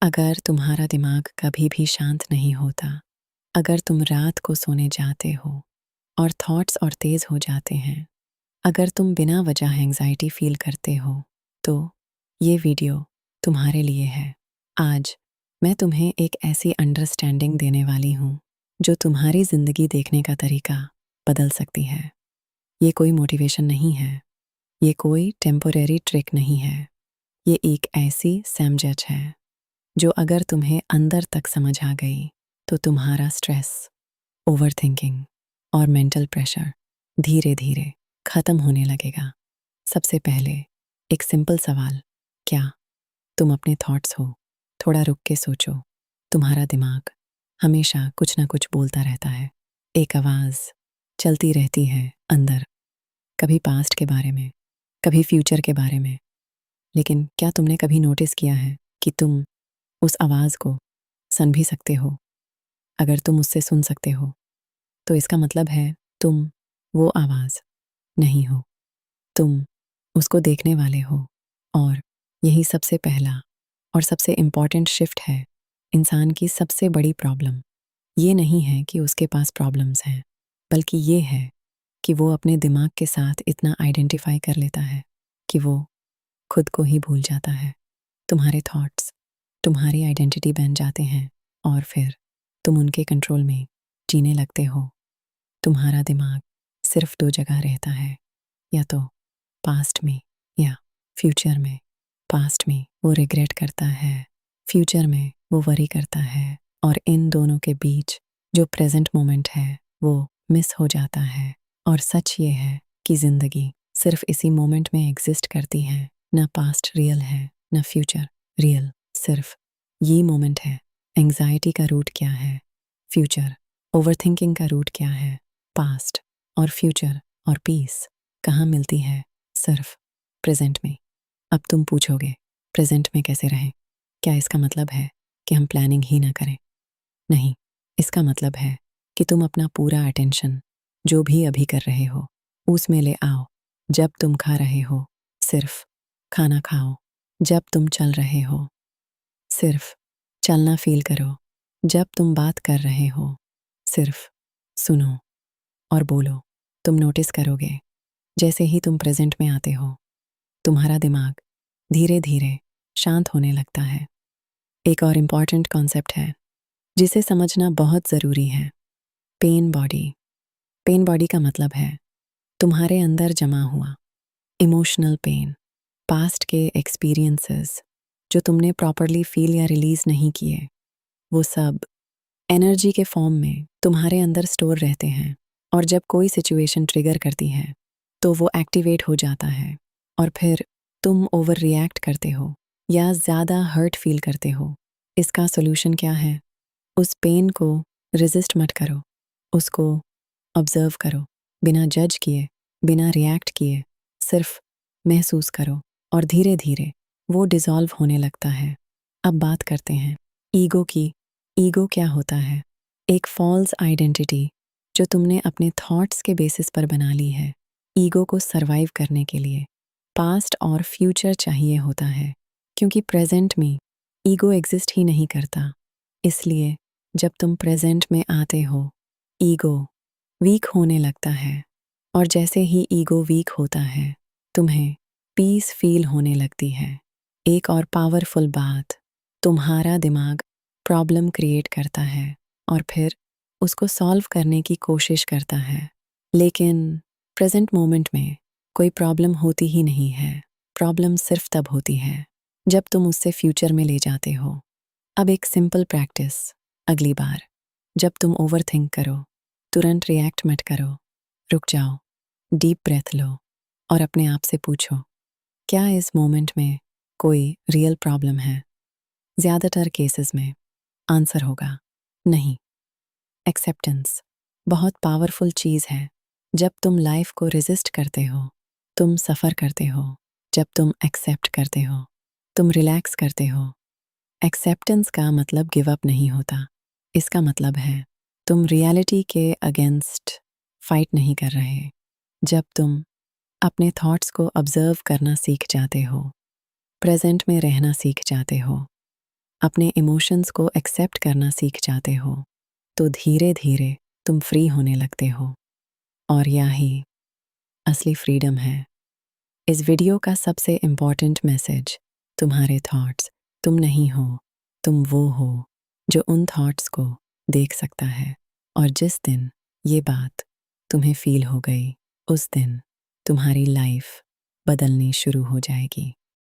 अगर तुम्हारा दिमाग कभी भी शांत नहीं होता, अगर तुम रात को सोने जाते हो और थॉट्स और तेज हो जाते हैं, अगर तुम बिना वजह एंग्जाइटी फील करते हो, तो ये वीडियो तुम्हारे लिए है। आज मैं तुम्हें एक ऐसी अंडरस्टैंडिंग देने वाली हूँ जो तुम्हारी जिंदगी देखने का तरीका बदल सकती है। ये कोई मोटिवेशन नहीं है, ये कोई टेम्पोरेरी ट्रिक नहीं है, ये एक ऐसी समझ है जो अगर तुम्हें अंदर तक समझ आ गई तो तुम्हारा स्ट्रेस, ओवरथिंकिंग और मेंटल प्रेशर धीरे धीरे खत्म होने लगेगा। सबसे पहले एक सिंपल सवाल, क्या तुम अपने थॉट्स हो? थोड़ा रुक के सोचो। तुम्हारा दिमाग हमेशा कुछ ना कुछ बोलता रहता है। एक आवाज़ चलती रहती है अंदर, कभी पास्ट के बारे में, कभी फ्यूचर के बारे में। लेकिन क्या तुमने कभी नोटिस किया है कि तुम उस आवाज़ को सुन भी सकते हो? अगर तुम उससे सुन सकते हो तो इसका मतलब है तुम वो आवाज़ नहीं हो, तुम उसको देखने वाले हो। और यही सबसे पहला और सबसे इम्पॉर्टेंट शिफ्ट है। इंसान की सबसे बड़ी प्रॉब्लम ये नहीं है कि उसके पास प्रॉब्लम्स हैं, बल्कि ये है कि वो अपने दिमाग के साथ इतना आइडेंटिफाई कर लेता है कि वो खुद को ही भूल जाता है। तुम्हारे थॉट्स तुम्हारी आइडेंटिटी बन जाते हैं और फिर तुम उनके कंट्रोल में जीने लगते हो। तुम्हारा दिमाग सिर्फ दो जगह रहता है, या तो पास्ट में या फ्यूचर में। पास्ट में वो रिग्रेट करता है, फ्यूचर में वो वरी करता है, और इन दोनों के बीच जो प्रेजेंट मोमेंट है वो मिस हो जाता है। और सच ये है कि जिंदगी सिर्फ इसी मोमेंट में एग्जिस्ट करती है। ना पास्ट रियल है, ना फ्यूचर रियल, सिर्फ ये मोमेंट है। एंग्जाइटी का रूट क्या है? फ्यूचर। ओवरथिंकिंग का रूट क्या है? पास्ट। और फ्यूचर और पीस कहाँ मिलती है? सिर्फ प्रेजेंट में। अब तुम पूछोगे, प्रेजेंट में कैसे रहें? क्या इसका मतलब है कि हम प्लानिंग ही ना करें? नहीं, इसका मतलब है कि तुम अपना पूरा अटेंशन जो भी अभी कर रहे हो उसमें ले आओ। जब तुम खा रहे हो, सिर्फ खाना खाओ। जब तुम चल रहे हो, सिर्फ चलना फील करो। जब तुम बात कर रहे हो, सिर्फ सुनो और बोलो। तुम नोटिस करोगे, जैसे ही तुम प्रेजेंट में आते हो, तुम्हारा दिमाग धीरे धीरे शांत होने लगता है। एक और इम्पॉर्टेंट कॉन्सेप्ट है जिसे समझना बहुत ज़रूरी है, पेन बॉडी। पेन बॉडी का मतलब है तुम्हारे अंदर जमा हुआ इमोशनल पेन, पास्ट के एक्सपीरियंसेस जो तुमने प्रॉपरली फील या रिलीज नहीं किए, वो सब एनर्जी के फॉर्म में तुम्हारे अंदर स्टोर रहते हैं। और जब कोई सिचुएशन ट्रिगर करती है तो वो एक्टिवेट हो जाता है, और फिर तुम ओवर रिएक्ट करते हो या ज़्यादा हर्ट फील करते हो। इसका सॉल्यूशन क्या है? उस पेन को रेजिस्ट मत करो, उसको ऑब्जर्व करो, बिना जज किए, बिना रिएक्ट किए, सिर्फ महसूस करो, और धीरे धीरे वो डिसॉल्व होने लगता है। अब बात करते हैं ईगो की। ईगो क्या होता है? एक फॉल्स आइडेंटिटी जो तुमने अपने थॉट्स के बेसिस पर बना ली है। ईगो को सरवाइव करने के लिए पास्ट और फ्यूचर चाहिए होता है, क्योंकि प्रेजेंट में ईगो एग्जिस्ट ही नहीं करता। इसलिए जब तुम प्रेजेंट में आते हो, ईगो वीक होने लगता है, और जैसे ही ईगो वीक होता है, तुम्हें पीस फील होने लगती है। एक और पावरफुल बात, तुम्हारा दिमाग प्रॉब्लम क्रिएट करता है और फिर उसको सॉल्व करने की कोशिश करता है, लेकिन प्रेजेंट मोमेंट में कोई प्रॉब्लम होती ही नहीं है। प्रॉब्लम सिर्फ तब होती है जब तुम उससे फ्यूचर में ले जाते हो। अब एक सिंपल प्रैक्टिस, अगली बार जब तुम ओवरथिंक करो, तुरंत रिएक्ट मत करो। रुक जाओ, डीप ब्रेथ लो और अपने आप से पूछो, क्या इस मोमेंट में कोई रियल प्रॉब्लम है? ज़्यादातर केसेस में आंसर होगा नहीं। एक्सेप्टेंस बहुत पावरफुल चीज़ है। जब तुम लाइफ को रेजिस्ट करते हो, तुम सफ़र करते हो। जब तुम एक्सेप्ट करते हो, तुम रिलैक्स करते हो। एक्सेप्टेंस का मतलब गिव अप नहीं होता। इसका मतलब है तुम रियलिटी के अगेंस्ट फाइट नहीं कर रहे। जब तुम अपने थॉट्स को ऑब्जर्व करना सीख जाते हो, प्रेजेंट में रहना सीख जाते हो, अपने इमोशंस को एक्सेप्ट करना सीख जाते हो, तो धीरे धीरे तुम फ्री होने लगते हो। और यही असली फ्रीडम है। इस वीडियो का सबसे इम्पॉर्टेंट मैसेज, तुम्हारे थॉट्स तुम नहीं हो, तुम वो हो जो उन थॉट्स को देख सकता है। और जिस दिन ये बात तुम्हें फील हो गई, उस दिन तुम्हारी लाइफ बदलनी शुरू हो जाएगी।